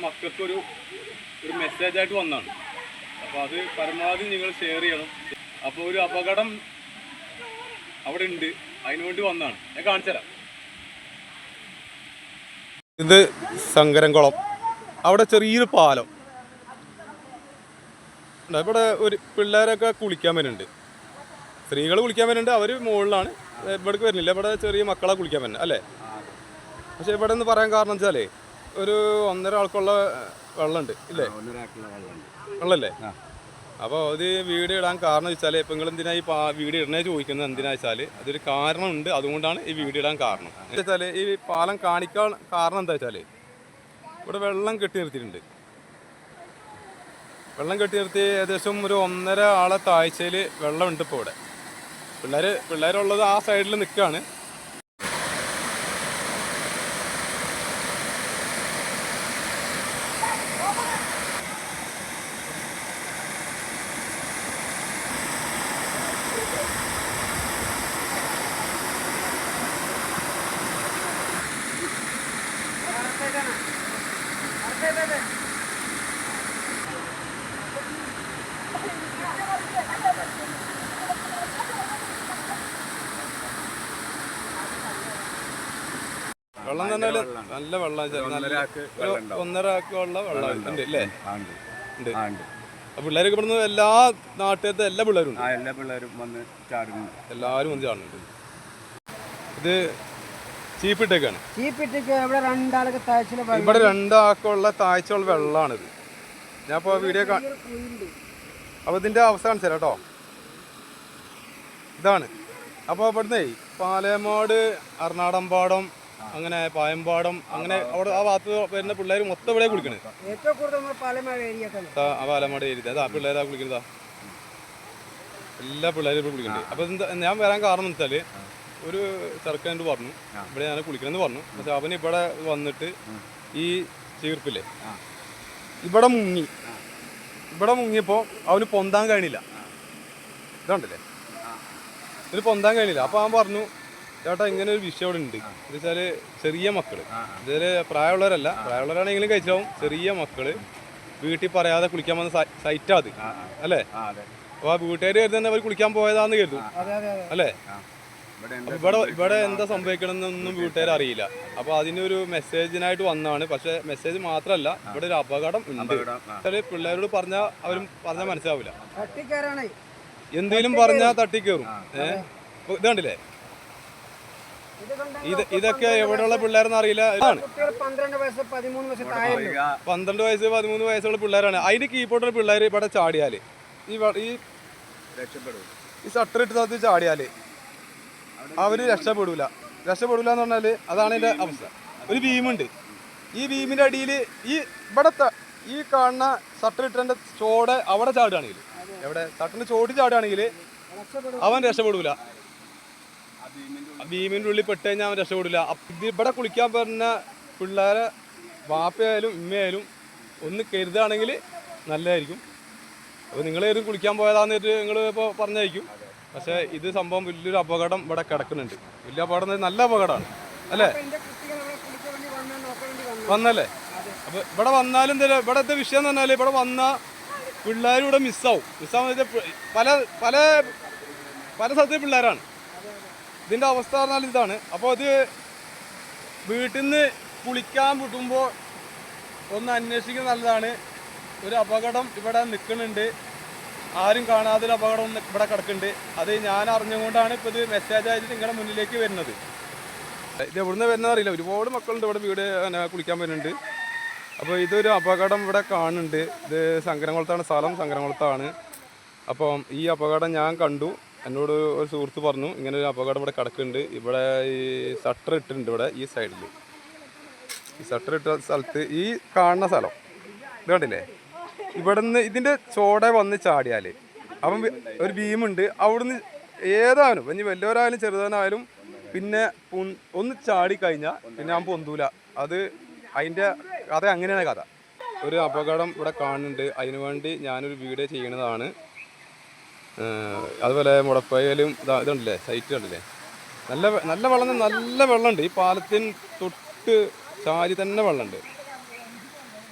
മക്കൾക്കൊരു മെസ്സേജായിട്ട് വന്നതാണ്. അപ്പോൾ അത് പരമാവധി നിങ്ങൾ ഷെയർ ചെയ്യണം. അപ്പോൾ ഒരു അപകടം അവിടെ ഉണ്ട്, അതിനുവേണ്ടി വന്നതാണ്. ഞാൻ കാണിച്ചു തരാം. ഇത് സങ്കരംകുളം, അവിടെ ചെറിയൊരു പാലം. ഇവിടെ ഒരു പിള്ളേരൊക്കെ കുളിക്കാൻ വരുന്നുണ്ട്, സ്ത്രീകൾ കുളിക്കാൻ വരുന്നുണ്ട്. അവർ മുകളിലാണ്, ഇവിടേക്ക് വരുന്നില്ല. ഇവിടെ ചെറിയ മക്കളെ കുളിക്കാൻ വരുന്നത് അല്ലേ? പക്ഷെ ഇവിടെ നിന്ന് പറയാൻ കാരണം വെച്ചാലേ ഒരു 1.5 ആൾക്കുള്ള വെള്ളമുണ്ട് ഇല്ലേ? വെള്ളമല്ലേ? അപ്പോൾ അത് വീഡിയോ ഇടാൻ കാരണം വെച്ചാൽ ഇപ്പം നിങ്ങൾ എന്തിനാ ഈ വീഡിയോ ഇടണേ ചോദിക്കുന്നത് എന്തിനാ വെച്ചാൽ അതൊരു കാരണമുണ്ട്. അതുകൊണ്ടാണ് ഈ വീഡിയോ ഇടാൻ കാരണം. എന്താ വെച്ചാൽ ഈ പാലം കാണിക്കാൻ കാരണം എന്താ വെച്ചാൽ ഇവിടെ വെള്ളം കെട്ടി നിർത്തിയിട്ടുണ്ട്. വെള്ളം കെട്ടി നിർത്തി ഏകദേശം ഒരു 1.5 ആളെ താഴ്ചയിൽ വെള്ളമുണ്ട്. ഇപ്പോൾ ഇവിടെ പിള്ളേരുള്ളത് ആ സൈഡിൽ നിൽക്കുകയാണ്. വെള്ളം തന്നെ നല്ല വെള്ളം, 1.5 ആക്കുള്ള വെള്ളം ഉണ്ട് അല്ലേ? ഉണ്ട്. പിള്ളേരൊക്കെ ഇവിടുന്ന് എല്ലാ നാട്ടിലത്തെ എല്ലാ പിള്ളേരും എല്ലാവരും വന്ന് ചാടുന്നുണ്ട്. ഇത് ചീപ്പിട്ടേക്കാണ്. ഇവിടെ 2 ആക്കുള്ള താഴ്ചയുള്ള വെള്ളമാണിത്. ഞാൻ ഇപ്പോൾ വീഡിയോ അപ്പോൾ ഇതിൻ്റെ അവസ്ഥ കാണിച്ചു തരാം കേട്ടോ. ഇതാണ്. അപ്പോൾ ഇവിടുന്ന് പാലേമാട്, അർണാടമ്പാടം, അങ്ങനെ പായമ്പാടം, അങ്ങനെ അവിടെ ആ ഭാഗത്ത് വരുന്ന പിള്ളേർ മൊത്തം ഇവിടെ കുളിക്കണത്. ആ പാലമാട് ഏരിയ അതാ പിള്ളേരാ കുളിക്കുന്നതാ. എല്ലാ പിള്ളേരും ഇവിടെ കുളിക്കുന്നുണ്ട്. അപ്പോൾ എന്താ ഞാൻ വരാൻ കാരണം എന്ന് വെച്ചാൽ ഒരു ചെറുക്കനോട് പറഞ്ഞു ഇവിടെ ഞാൻ കുളിക്കണമെന്ന് പറഞ്ഞു. പക്ഷെ അവന് ഇവിടെ വന്നിട്ട് ഈ ചീർപ്പില്ലേ ഇവിടെ മുങ്ങിയപ്പോൾ അവന് പൊന്താൻ കഴിഞ്ഞില്ല. ഇതുണ്ടല്ലേ, ഇതിന് പൊന്താൻ കഴിഞ്ഞില്ല. അപ്പോൾ അവൻ പറഞ്ഞു ചേട്ടാ ഇങ്ങനെ ഒരു വിഷയം ഇവിടെ ഉണ്ട്. എന്ന് വെച്ചാൽ ചെറിയ മക്കള്, ഇതിൽ പ്രായമുള്ളവരല്ല, പ്രായമുള്ളവരാണെങ്കിലും കഴിച്ചാവും. ചെറിയ മക്കള് വീട്ടിൽ പറയാതെ കുളിക്കാൻ വന്ന സൈറ്റാ അത് അല്ലേ? അപ്പോൾ ആ വീട്ടുകാർ കരുതുന്ന അവർ കുളിക്കാൻ പോയതാന്ന് കരുതും അല്ലേ? ഇവിടെ എന്താ സംഭവിക്കണമെന്നൊന്നും വീട്ടുകാർ അറിയില്ല. അപ്പോൾ അതിനൊരു മെസ്സേജിനായിട്ട് വന്നതാണ്. പക്ഷെ മെസ്സേജ് മാത്രമല്ല, ഇവിടെ ഒരു അപകടം ഉണ്ട്. പിള്ളേരോട് പറഞ്ഞാൽ അവരും പറഞ്ഞാൽ മനസ്സിലാവില്ല. എന്തെങ്കിലും പറഞ്ഞാൽ തട്ടിക്കേറും. ഇത് കണ്ടില്ലേ, ഇതൊക്കെ എവിടെയുള്ള പിള്ളേരെന്ന് അറിയില്ല. ഇതാണ് 12 വയസ്സ് 13 വയസ്സുള്ള പിള്ളേരാണ്. അതിന് കീപ്പോട്ടുള്ള പിള്ളേർ ഇവിടെ ചാടിയാല് ഈ ഷട്ടർ ഇട്ട് ചാടിയാല് അവര് രക്ഷപ്പെടൂല എന്ന് പറഞ്ഞാല് അതാണ് അതിന്റെ അവസ്ഥ. ഒരു ബീമുണ്ട്, ഈ ബീമിന്റെ അടിയിൽ ഈ കാണുന്ന ഷട്ടർ ഇട്ടതിന്റെ ചോട് അവിടെ ചാടുകയാണെങ്കിൽ, എവിടെ ഷട്ടറിന്റെ ചോട്ടി ചാടുകയാണെങ്കിൽ അവൻ രക്ഷപ്പെടൂല. ഭീമിൻ്റെ ഉള്ളിൽ പെട്ട് കഴിഞ്ഞാൽ അവൻ രക്ഷപ്പെടില്ല. ഇവിടെ കുളിക്കാൻ പറഞ്ഞ പിള്ളേരെ വാപ്പയായാലും ഉമ്മയായാലും ഒന്ന് കരുതുകയാണെങ്കിൽ നല്ലതായിരിക്കും. അപ്പോൾ നിങ്ങളേരും കുളിക്കാൻ പോയതാന്നിട്ട് നിങ്ങൾ ഇപ്പോൾ പറഞ്ഞായിരിക്കും. പക്ഷേ ഇത് സംഭവം വലിയൊരു അപകടം ഇവിടെ കിടക്കുന്നുണ്ട്. വലിയ അപകടം, നല്ല അപകടമാണ് അല്ലേ? വന്നല്ലേ? അപ്പോൾ ഇവിടെ വന്നാലും ഇവിടുത്തെ വിഷയം എന്ന് പറഞ്ഞാൽ ഇവിടെ വന്ന പിള്ളേരും ഇവിടെ മിസ്സാവും. പല സ്ഥലത്തെ പിള്ളേരാണ്. ഇതിൻ്റെ അവസ്ഥ പറഞ്ഞാൽ ഇതാണ്. അപ്പോൾ ഇത് വീട്ടിൽ നിന്ന് കുളിക്കാൻ വിട്ടുമ്പോൾ ഒന്ന് അന്വേഷിക്കുന്നത് നല്ലതാണ്. ഒരു അപകടം ഇവിടെ നിൽക്കുന്നുണ്ട്, ആരും കാണാതൊരു അപകടം ഇവിടെ കിടക്കുന്നുണ്ട്. അത് ഞാൻ അറിഞ്ഞുകൊണ്ടാണ് ഇപ്പോൾ ഇത് മെസ്സേജായിട്ട് നിങ്ങളുടെ മുന്നിലേക്ക് വരുന്നത്. ഇത് എവിടുന്ന് വരുന്നത് അറിയില്ല. ഒരുപാട് മക്കളുണ്ട് ഇവിടെ വീട് കുളിക്കാൻ വരുന്നുണ്ട്. അപ്പോൾ ഇതൊരു അപകടം ഇവിടെ കാണുന്നുണ്ട്. ഇത് സങ്കരംകുളത്താണ് സ്ഥലം, സങ്കരംകുളത്താണ്. അപ്പം ഈ അപകടം ഞാൻ കണ്ടു. എന്നോട് ഒരു സുഹൃത്ത് പറഞ്ഞു ഇങ്ങനെ ഒരു അപകടം ഇവിടെ കിടക്കുന്നുണ്ട്. ഇവിടെ ഈ ഷട്ടർ ഇട്ടിട്ടുണ്ട്. ഇവിടെ ഈ സൈഡിൽ ഈ ഷട്ടർ ഇട്ട സ്ഥലത്ത് ഈ കാണുന്ന സ്ഥലം ഇത് കണ്ടില്ലേ, ഇവിടെ നിന്ന് ഇതിൻ്റെ ചോടെ വന്ന് ചാടിയാൽ അവൻ ഒരു ബീമുണ്ട്. അവിടുന്ന് ഏതായാലും ഇനി വലിയവരായാലും ചെറുതാനായാലും പിന്നെ ഒന്ന് ചാടിക്കഴിഞ്ഞാൽ പിന്നെ അവൻ പൊന്തൂല. അതിൻ്റെ കഥ അങ്ങനെയാണ് കഥ. ഒരു അപകടം ഇവിടെ കാണുന്നുണ്ട്. അതിനുവേണ്ടി ഞാനൊരു വീഡിയോ ചെയ്യണതാണ്. അതുപോലെ മുടപ്പയിലും ഇതുണ്ടല്ലേ, സൈറ്റ് കണ്ടില്ലേ, നല്ല വെള്ളമുണ്ട്. ഈ പാലത്തിന് തൊട്ട് ചാരി തന്നെ വെള്ളമുണ്ട്.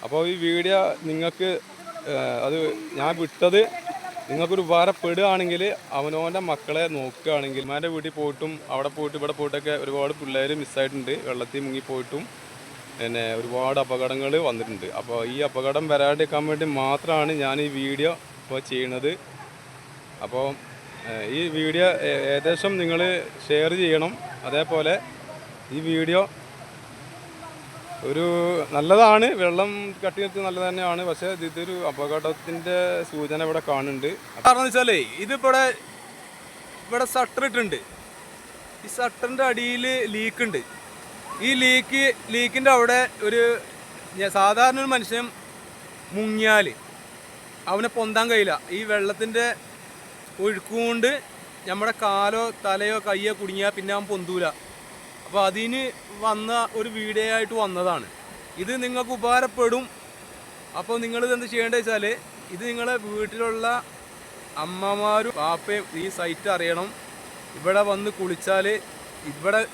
അപ്പോൾ ഈ വീഡിയോ നിങ്ങൾക്ക് അത് ഞാൻ വിട്ടത് നിങ്ങൾക്കൊരു ഉപകാരപ്പെടുകയാണെങ്കിൽ അവനവൻ്റെ മക്കളെ നോക്കുകയാണെങ്കിൽ ഉമ്മാൻ്റെ വീട്ടിൽ പോയിട്ടും അവിടെ പോയിട്ട് ഇവിടെ പോയിട്ടൊക്കെ ഒരുപാട് പിള്ളേർ മിസ്സായിട്ടുണ്ട്, വെള്ളത്തിൽ മുങ്ങിപ്പോയിട്ടും പിന്നെ ഒരുപാട് അപകടങ്ങൾ വന്നിട്ടുണ്ട്. അപ്പോൾ ഈ അപകടം വരാതിരിക്കാൻ വേണ്ടി മാത്രമാണ് ഞാൻ ഈ വീഡിയോ ഇപ്പോൾ ചെയ്യുന്നത്. അപ്പോൾ ഈ വീഡിയോ ഏകദേശം നിങ്ങൾ ഷെയർ ചെയ്യണം. അതേപോലെ ഈ വീഡിയോ ഒരു നല്ലതാണ്, വെള്ളം കട്ടി നിർത്തി നല്ലത് തന്നെയാണ്. പക്ഷേ ഇതൊരു അപകടത്തിൻ്റെ സൂചന ഇവിടെ കാണുന്നുണ്ട്. കാരണം എന്ന് വെച്ചാലേ ഇവിടെ ഷട്ടർ ഇട്ടുണ്ട്. ഈ ഷട്ടറിൻ്റെ അടിയിൽ ലീക്ക് ഉണ്ട്. ഈ ലീക്കിൻ്റെ അവിടെ സാധാരണ ഒരു മനുഷ്യൻ മുങ്ങിയാൽ അവനെ പൊന്താൻ കഴിയില്ല. ഈ വെള്ളത്തിൻ്റെ ഒഴുക്കുകൊണ്ട് നമ്മുടെ കാലോ തലയോ കയ്യോ കുടുങ്ങിയാൽ പിന്നെ അവൻ പൊന്തൂല. അപ്പോൾ അതിന് വന്ന ഒരു വീഡിയോ ആയിട്ട് വന്നതാണ്. ഇത് നിങ്ങൾക്ക് ഉപകാരപ്പെടും. അപ്പോൾ നിങ്ങളിത് എന്ത് ചെയ്യേണ്ടത് വെച്ചാൽ ഇത് നിങ്ങളെ വീട്ടിലുള്ള അമ്മമാരും പാപ്പയും ഈ സൈറ്റ് അറിയണം. ഇവിടെ വന്ന് കുളിച്ചാൽ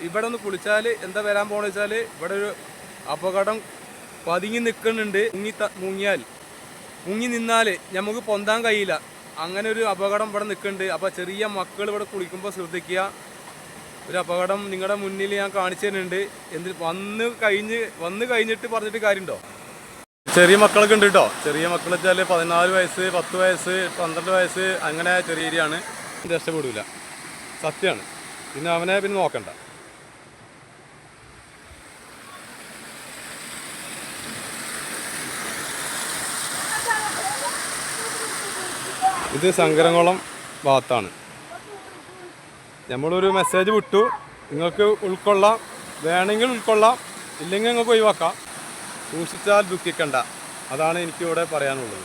ഇവിടെ ഒന്ന് കുളിച്ചാൽ എന്താ വരാൻ പോകണമെന്ന് വെച്ചാൽ ഇവിടെ ഒരു അപകടം പതുങ്ങി നിൽക്കുന്നുണ്ട്. മുങ്ങി നിന്നാൽ നമുക്ക് പൊന്താൻ കഴിയില്ല. അങ്ങനെ ഒരു അപകടം ഇവിടെ നിൽക്കുന്നുണ്ട്. അപ്പോൾ ചെറിയ മക്കൾ ഇവിടെ കുളിക്കുമ്പോൾ ശ്രദ്ധിക്കുക. ഒരു അപകടം നിങ്ങളുടെ മുന്നിൽ ഞാൻ കാണിച്ചു തരുന്നുണ്ട്. വന്ന് കഴിഞ്ഞിട്ട് പറഞ്ഞിട്ട് കാര്യമുണ്ടോ? ചെറിയ മക്കളൊക്കെ ഉണ്ട് കേട്ടോ. ചെറിയ മക്കൾ വെച്ചാൽ 14 വയസ്സ് 10 വയസ്സ് 12 വയസ്സ് അങ്ങനെ ചെറിയാണ്. രക്ഷപ്പെടില്ല, സത്യമാണ്. പിന്നെ അവനെ നോക്കണ്ട. ഇത് ശങ്കരംകുളം ഭാഗത്താണ്. നമ്മളൊരു മെസ്സേജ് വിട്ടു, നിങ്ങൾക്ക് ഉൾക്കൊള്ളാം, വേണമെങ്കിൽ ഉൾക്കൊള്ളാം, ഇല്ലെങ്കിൽ നിങ്ങൾക്ക് ഒഴിവാക്കാം. സൂക്ഷിച്ചാൽ ദുഃഖിക്കണ്ട. അതാണ് എനിക്കിവിടെ പറയാനുള്ളത്.